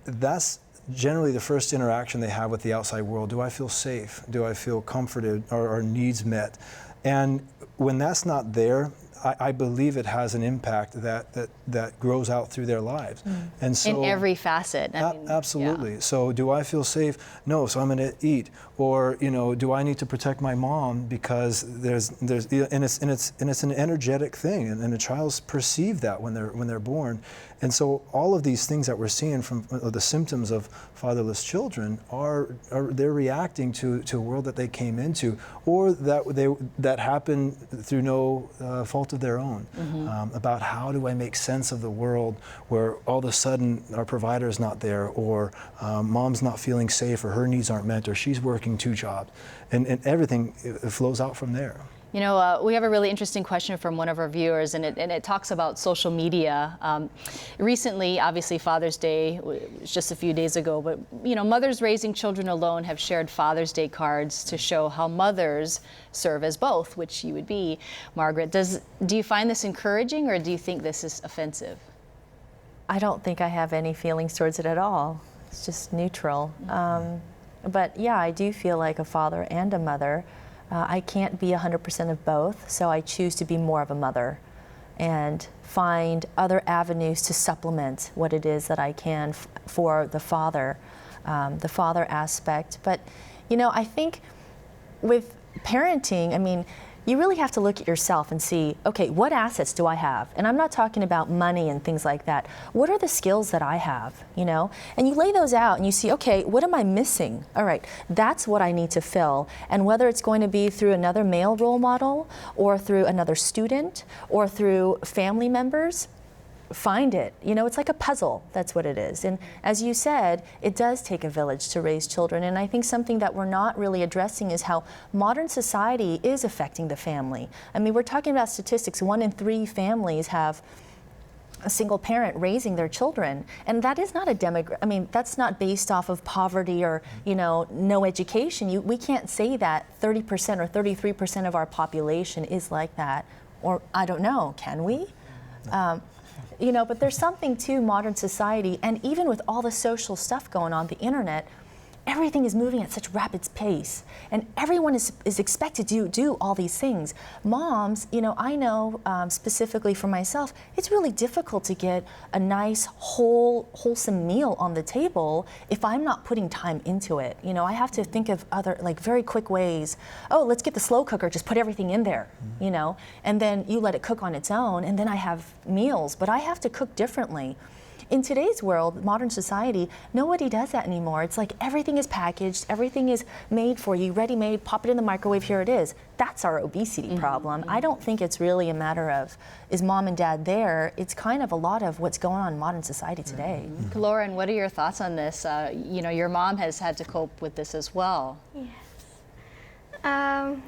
That's generally the first interaction they have with the outside world. Do I feel safe? Do I feel comforted? Or needs met? And when that's not there, I believe it has an impact that grows out through their lives. And so, in every facet. I mean, absolutely. Yeah. So do I feel safe? No, so I'm going to eat. Or, you know, do I need to protect my mom because there's and it's an energetic thing, and the child's perceive that when they're born. And so all of these things that we're seeing from the symptoms of fatherless children are they're reacting to a world that they came into, or that happened through no fault of their own. About how do I make sense of the world where all of a sudden our provider is not there, or mom's not feeling safe, or her needs aren't met, or she's working 2 jobs, and everything it flows out from there. You know, we have a really interesting question from one of our viewers, and it talks about social media. Recently, obviously, Father's Day was just a few days ago, but, you know, mothers raising children alone have shared Father's Day cards to show how mothers serve as both, which you would be. Margaret, do you find this encouraging, or do you think this is offensive? I don't think I have any feelings towards it at all. It's just neutral. But yeah, I do feel like a father and a mother. I can't be 100% of both, so I choose to be more of a mother and find other avenues to supplement what it is that I can for the father aspect. But, you know, I think with parenting, I mean, you really have to look at yourself and see, okay, what assets do I have? And I'm not talking about money and things like that. What are the skills that I have, you know? And you lay those out and you see, okay, what am I missing? All right, that's what I need to fill. And whether it's going to be through another male role model or through another student or through family members, find it. You know, it's like a puzzle. That's what it is. And as you said, it does take a village to raise children. And I think something that we're not really addressing is how modern society is affecting the family. I mean, we're talking about statistics. 1 in 3 families have a single parent raising their children, and that is not a I mean, that's not based off of poverty or, you know, no education. We can't say that 30% or 33% of our population is like that, or I don't know, can we? You know, but there's something to modern society, and even with all the social stuff going on, the internet, everything is moving at such rapid pace, and everyone is expected to do all these things. Moms, you know, I know specifically for myself, it's really difficult to get a nice, wholesome meal on the table if I'm not putting time into it. You know, I have to think of other, like, very quick ways. Oh, let's get the slow cooker, just put everything in there, you know, and then you let it cook on its own, and then I have meals, but I have to cook differently. In today's world, modern society, nobody does that anymore. It's like everything is packaged, everything is made for you, ready-made, pop it in the microwave, here it is. That's our obesity problem. I don't think it's really a matter of, is mom and dad there? It's kind of a lot of what's going on in modern society today. Lauren, what are your thoughts on this? You know, your mom has had to cope with this as well. Yes.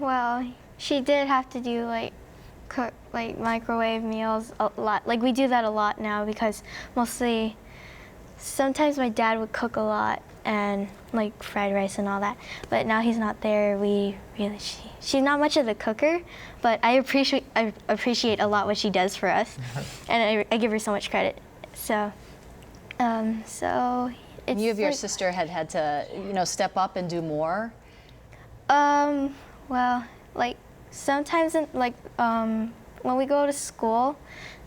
Well, she did have to do cook microwave meals a lot. Like, we do that a lot now because mostly sometimes my dad would cook a lot and like fried rice and all that, but now he's not there. She's not much of the cooker, but I appreciate a lot what she does for us, and I give her so much credit. So it's, you of your sister had to, you know, step up and do more. Well, like, sometimes, when we go to school,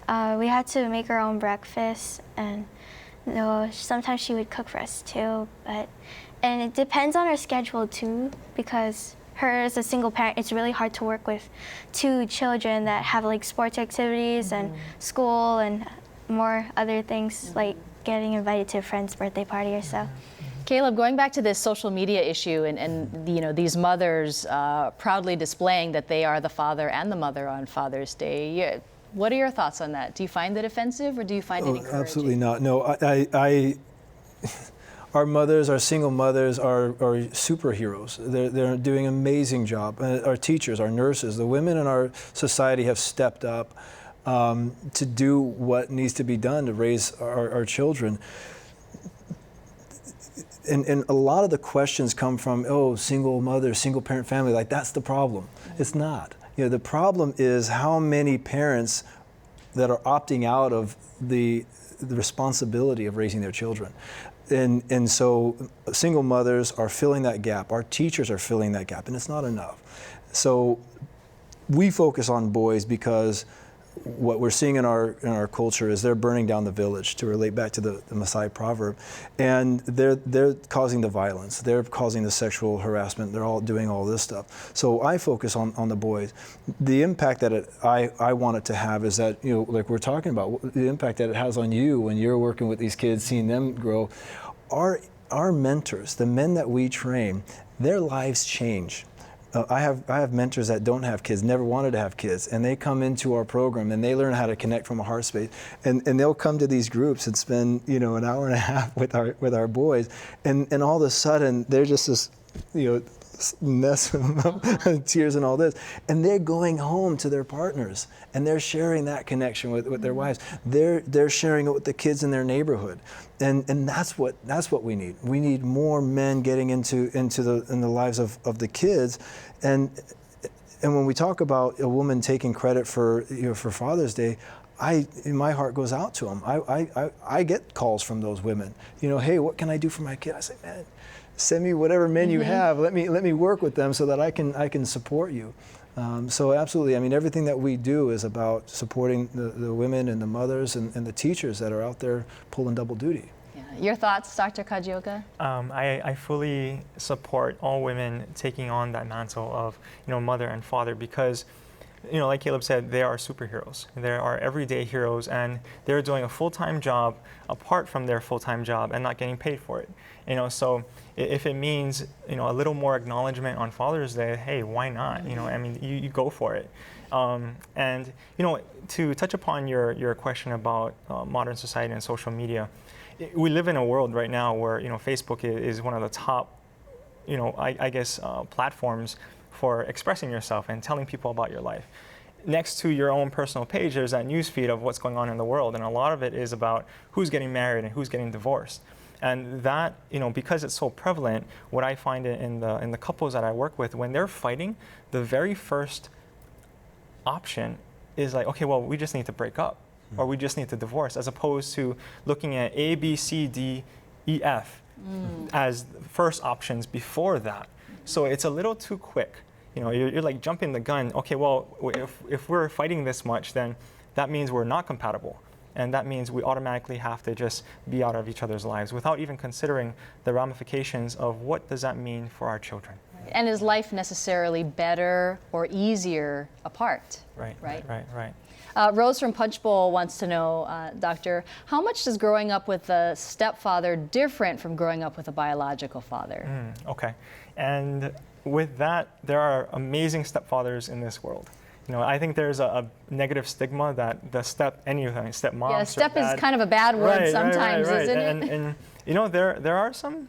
we had to make our own breakfast, and sometimes she would cook for us too. And it depends on her schedule too, because her as a single parent, it's really hard to work with 2 children that have like sports activities and school and more other things, like getting invited to a friend's birthday party or so. Caleb, going back to this social media issue and you know, these mothers proudly displaying that they are the father and the mother on Father's Day, what are your thoughts on that? Do you find it offensive, or do you find it encouraging? Absolutely not. No, our mothers, our single mothers are superheroes. They're doing an amazing job. Our teachers, our nurses, the women in our society have stepped up to do what needs to be done to raise our children. And a lot of the questions come from, oh, single mother, single parent family, like that's the problem. It's not. You know, the problem is how many parents that are opting out of the responsibility of raising their children. And so single mothers are filling that gap. Our teachers are filling that gap, and it's not enough. So we focus on boys because what we're seeing in our culture is they're burning down the village, to relate back to the Maasai proverb, and they're causing the violence, they're causing the sexual harassment, they're all doing all this stuff. So I focus on the boys. The impact that I want it to have is that, you know, like we're talking about, the impact that it has on you when you're working with these kids, seeing them grow. Our mentors, the men that we train, their lives change. I have mentors that don't have kids, never wanted to have kids, and they come into our program and they learn how to connect from a heart space, and they'll come to these groups and spend, you know, an hour and a half with our boys, and all of a sudden they're just this, you know, mess and tears and all this, and they're going home to their partners and they're sharing that connection with their wives. They're sharing it with the kids in their neighborhood, and that's what we need. We need more men getting into the lives of the kids, and when we talk about a woman taking credit for Father's Day, my heart goes out to them. I get calls from those women. You know, hey, what can I do for my kid? I say, man, send me whatever men you have. Let me work with them so that I can support you. So absolutely, I mean, everything that we do is about supporting the women and the mothers and the teachers that are out there pulling double duty. Yeah, Your thoughts, Dr. Kajioka? I fully support all women taking on that mantle of, mother and father, because, like Caleb said, they are superheroes. They are everyday heroes, and they're doing a full-time job apart from their full-time job and not getting paid for it. So if it means, a little more acknowledgement on Father's Day, hey, why not? You go for it. And, to touch upon your question about modern society and social media, we live in a world right now where, Facebook is one of the top, platforms for expressing yourself and telling people about your life. Next to your own personal page, there's that news feed of what's going on in the world, and a lot of it is about who's getting married and who's getting divorced. And that, because it's so prevalent, what I find in the couples that I work with, when they're fighting, the very first option is like, okay, well, we just need to break up, or we just need to divorce, as opposed to looking at A, B, C, D, E, F as first options before that. So it's a little too quick. You're like jumping the gun. Okay, well, if we're fighting this much, then that means we're not compatible. And that means we automatically have to just be out of each other's lives without even considering the ramifications of what does that mean for our children. And is life necessarily better or easier apart? Right. Rose from Punchbowl wants to know, Doctor, how much does growing up with a stepfather different from growing up with a biological father? Okay. And with that, there are amazing stepfathers in this world. I think there's a negative stigma that the stepmom. Yeah, step is kind of a bad word sometimes, isn't it? And there are some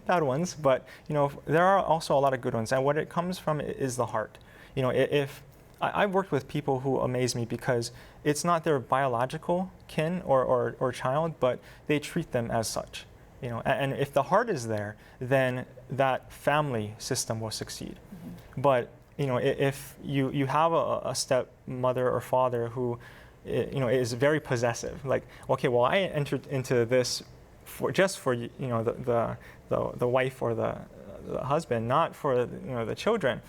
bad ones, but there are also a lot of good ones. And what it comes from is the heart. If I've worked with people who amaze me because it's not their biological kin or child, but they treat them as such. And if the heart is there, then that family system will succeed. But if you have a stepmother or father who, is very possessive, like, okay, well, I entered into this for the wife or the husband, not for the children,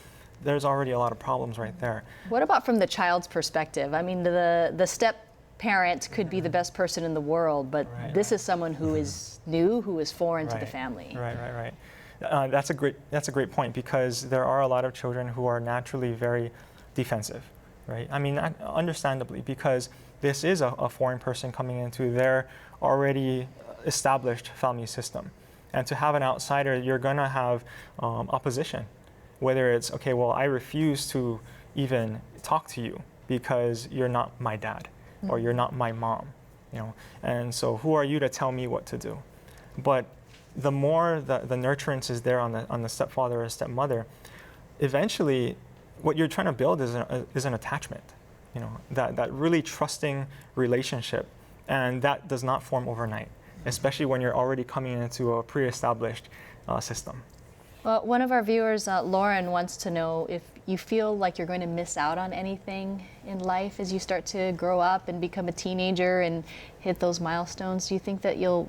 there's already a lot of problems right there. What about from the child's perspective? I mean, the step parent could be the best person in the world, but this is someone who is new, who is foreign to the family. Right. That's a great point, because there are a lot of children who are naturally very defensive, right? I mean, understandably, because this is a foreign person coming into their already established family system. And to have an outsider, you're gonna have opposition, whether it's, okay, well, I refuse to even talk to you because you're not my dad, or you're not my mom, and so who are you to tell me what to do? But the more the nurturance is there on the stepfather or stepmother, eventually what you're trying to build is an attachment, that really trusting relationship, and that does not form overnight, especially when you're already coming into a pre-established system. Well, one of our viewers, Lauren, wants to know if you feel like you're going to miss out on anything in life as you start to grow up and become a teenager and hit those milestones. Do you think that you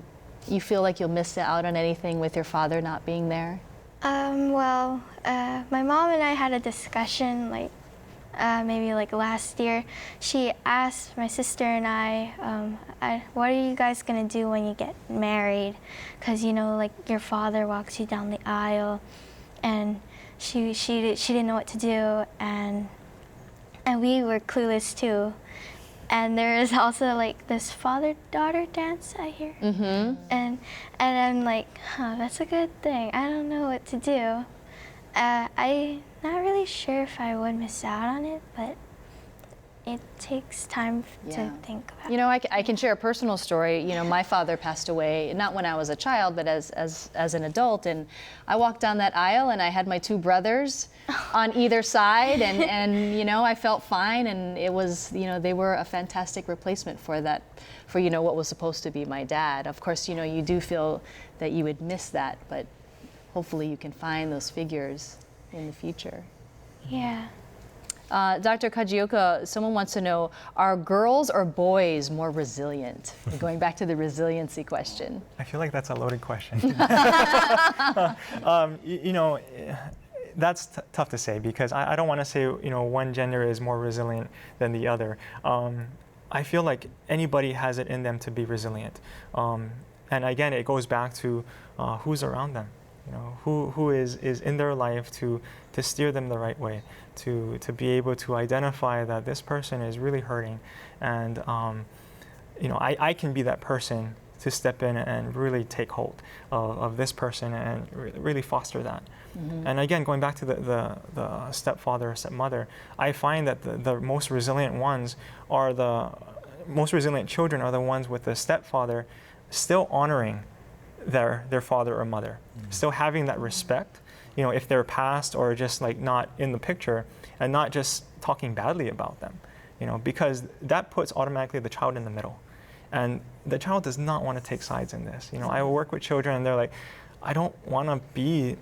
feel like you'll miss out on anything with your father not being there? Well, my mom and I had a discussion, maybe last year. She asked my sister and I, what are you guys gonna do when you get married? Because your father walks you down the aisle, and she didn't know what to do, and we were clueless too. And there is also this father-daughter dance I hear. And I'm like, that's a good thing. I don't know what to do. I'm not really sure if I would miss out on it, but it takes time to think about. I can share a personal story. My father passed away, not when I was a child, but as an adult. And I walked down that aisle and I had my two brothers on either side, and I felt fine, and it was, they were a fantastic replacement for what was supposed to be my dad. Of course, you do feel that you would miss that, but hopefully you can find those figures in the future. Yeah. Dr. Kajioka, someone wants to know, are girls or boys more resilient? Going back to the resiliency question. I feel like that's a loaded question. That's tough to say, because I don't want to say one gender is more resilient than the other. I feel like anybody has it in them to be resilient. And again, it goes back to who's around them, who is in their life to steer them the right way, to be able to identify that this person is really hurting, and I can be that person to step in and really take hold of this person and really foster that. Mm-hmm. And again, going back to the stepfather or stepmother, I find that the most resilient ones are the most resilient children are the ones with the stepfather still honoring their father or mother, mm-hmm. still having that respect, if they're past or just like not in the picture, and not just talking badly about them, because that puts automatically the child in the middle. And the child does not want to take sides in this. I work with children and they're like, I don't want to be,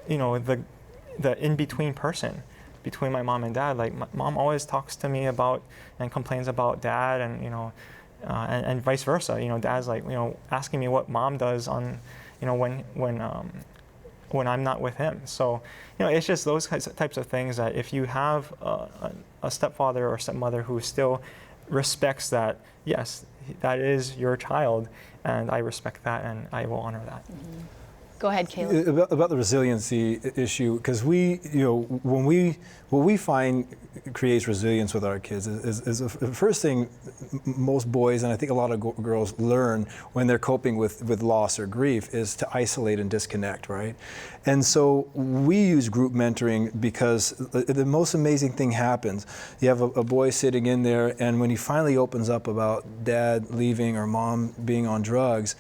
the in-between person between my mom and dad. Like, my mom always talks to me about and complains about dad, and and vice versa. Dad's like, asking me what mom does on, when I'm not with him. So, it's just those types of things that if you have a stepfather or stepmother who still respects that, yes, that is your child, and I respect that, and I will honor that. Mm-hmm. Go ahead, Caleb. About the resiliency issue, because what we find creates resilience with our kids is the first thing most boys, and I think a lot of girls, learn when they're coping with loss or grief is to isolate and disconnect, right? And so we use group mentoring because the most amazing thing happens. You have a boy sitting in there, and when he finally opens up about dad leaving or mom being on drugs,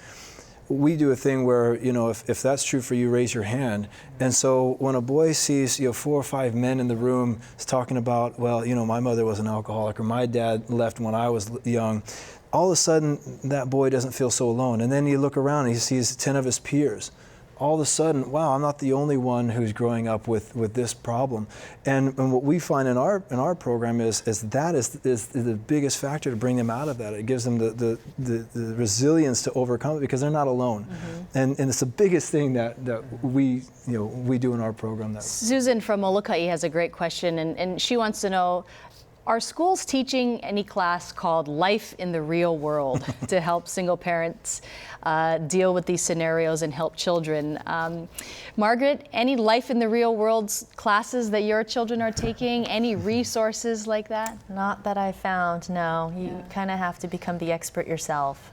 we do a thing where, if that's true for you, raise your hand. And so when a boy sees 4 or 5 men in the room talking about, well, my mother was an alcoholic, or my dad left when I was young, all of a sudden that boy doesn't feel so alone. And then you look around and he sees 10 of his peers. All of a sudden, wow, I'm not the only one who's growing up with this problem. And what we find in our program is the biggest factor to bring them out of that. It gives them the resilience to overcome it because they're not alone. Mm-hmm. And it's the biggest thing that we do in our program. Susan from Molokai has a great question, and she wants to know, are schools teaching any class called Life in the Real World to help single parents deal with these scenarios and help children? Margaret, any Life in the Real World classes that your children are taking? Any resources like that? Not that I found, no. You kind of have to become the expert yourself,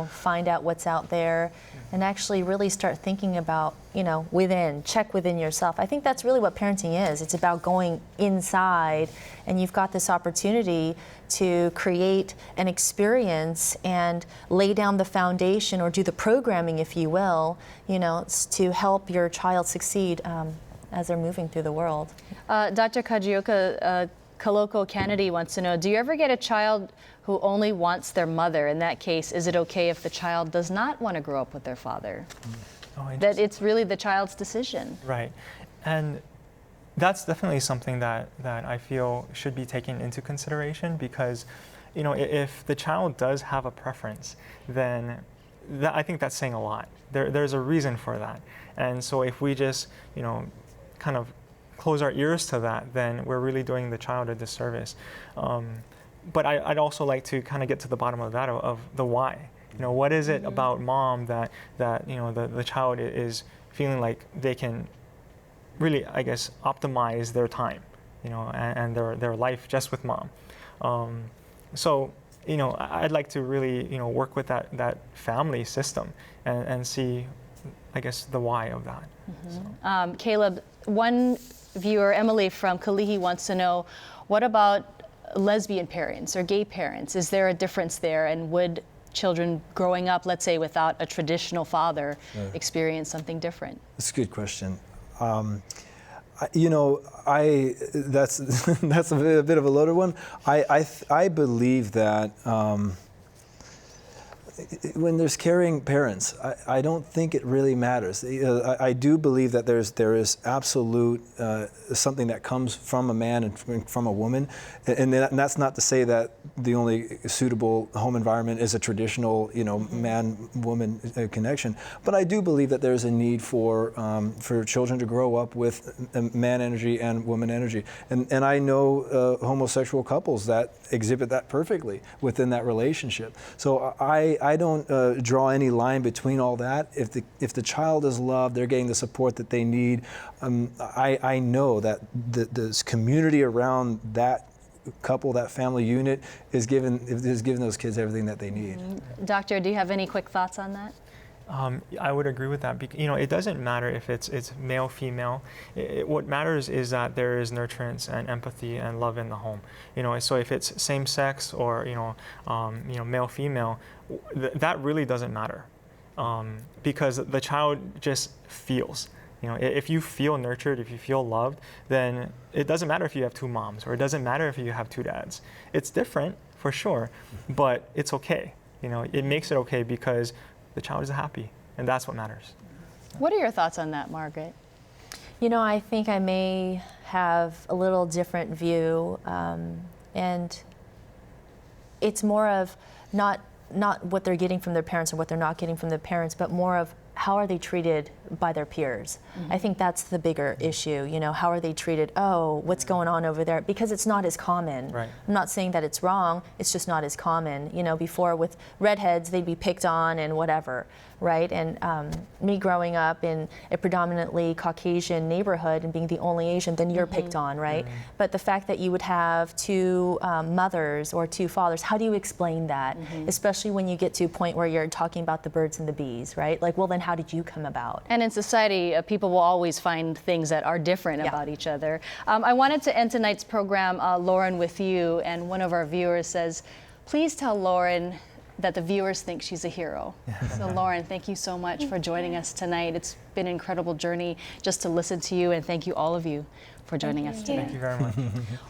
find out what's out there and actually really start thinking about, check within yourself. I think that's really what parenting is. It's about going inside, and you've got this opportunity to create an experience and lay down the foundation or do the programming, if you will, to help your child succeed as they're moving through the world. Dr. Kajioka, Kaloko Kennedy wants to know, do you ever get a child who only wants their mother? In that case, is it okay if the child does not want to grow up with their father? Oh, that it's really the child's decision. Right. And that's definitely something that I feel should be taken into consideration, because, if the child does have a preference, then I think that's saying a lot. There's a reason for that. And so if we just, kind of close our ears to that, then we're really doing the child a disservice. But I'd also like to kind of get to the bottom of that, of the why. What is it about mom that the child is feeling like they can really, I guess, optimize their time, and their life just with mom. So, I'd like to really, work with that family system and see, I guess, the why of that. Mm-hmm. So. Caleb, one viewer, Emily from Kalihi, wants to know, what about lesbian parents or gay parents? Is there a difference there, and would children growing up, let's say, without a traditional father experience something different? That's a good question. That's that's a bit of a loaded one. I believe that when there's caring parents, I don't think it really matters. I do believe that there is absolute something that comes from a man and from a woman, and that's not to say that the only suitable home environment is a traditional, man-woman connection. But I do believe that there's a need for children to grow up with man energy and woman energy, and I know homosexual couples that exhibit that perfectly within that relationship. So I I don't draw any line between all that. If the child is loved, they're getting the support that they need. I know that this community around that couple, that family unit, is giving those kids everything that they need. Doctor, do you have any quick thoughts on that? I would agree with that. It doesn't matter if it's male, female. What matters is that there is nurturance and empathy and love in the home. So if it's same sex or male, female, that really doesn't matter, because the child just feels. If you feel nurtured, if you feel loved, then it doesn't matter if you have two moms, or it doesn't matter if you have two dads. It's different for sure, but it's okay. It makes it okay because the child is happy, and that's what matters. What are your thoughts on that, Margaret? I think I may have a little different view, and it's more of not what they're getting from their parents or what they're not getting from their parents, but more of how are they treated by their peers? I think that's the bigger issue. How are they treated? Oh, what's going on over there? Because it's not as common. Right. I'm not saying that it's wrong, it's just not as common. Before with redheads, they'd be picked on and whatever, right? And me growing up in a predominantly Caucasian neighborhood and being the only Asian, then you're picked on, right? But the fact that you would have two mothers or two fathers, how do you explain that? Especially when you get to a point where you're talking about the birds and the bees, right? Like, well, then how did you come about? And in society, people will always find things that are different about each other. I wanted to end tonight's program, Lauren, with you, and one of our viewers says, please tell Lauren that the viewers think she's a hero. So Lauren, thank you so much for joining us tonight. It's been an incredible journey just to listen to you, and thank you all of you for joining us tonight. Thank you very much.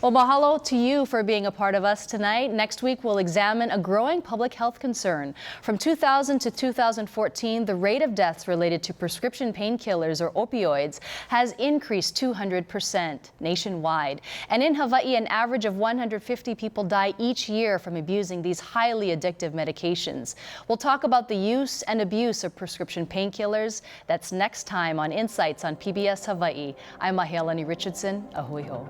Well, mahalo to you for being a part of us tonight. Next week, we'll examine a growing public health concern. From 2000 to 2014, the rate of deaths related to prescription painkillers or opioids has increased 200% nationwide. And in Hawaii, an average of 150 people die each year from abusing these highly addictive medications. We'll talk about the use and abuse of prescription painkillers. That's next time on Insights on PBS Hawaii. I'm Mahealani Richardson. Ahui ho.